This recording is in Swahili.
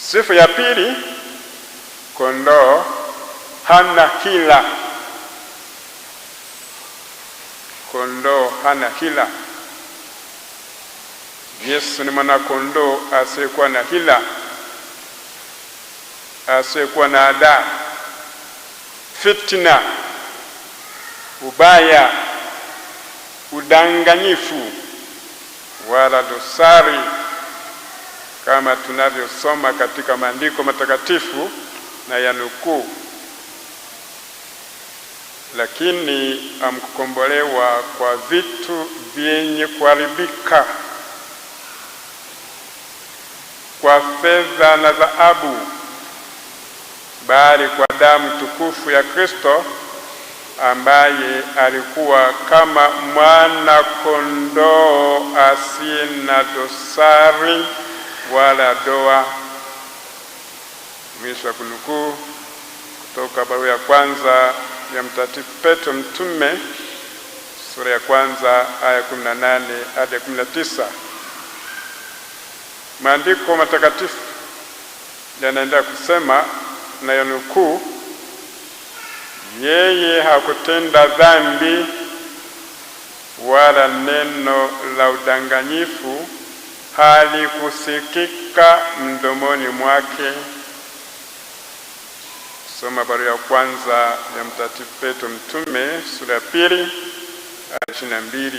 Sifa ya pili, kondoo hana hila. Kondoo hana hila. Yesu ni mwana kondoo asiyekuwa na hila, asiyekuwa na ada, fitina, ubaya, udanganyifu wala dosari, kama tunavyosoma katika maandiko matakatifu na yanukuu. Lakini amkukombolewa kwa vitu vyenye kuharibika, kwa fedha na dhahabu, bali kwa damu tukufu ya Kristo, ambaye alikuwa kama mwana kondoo asiye na dosari wala doa. Mwisho wa kunukuu kutoka barua ya kwanza ya Mtakatifu Petro mtume, sura ya kwanza aya 18 hadi 19. Maandiko matakatifu yanaendelea kusema, na yanukuu, yeye hakutenda dhambi wala neno la udanganyifu halikusikika mdomoni mwake. Soma barua ya kwanza ya Mtakatifu Petro mtume, sura ya 2 aya 22.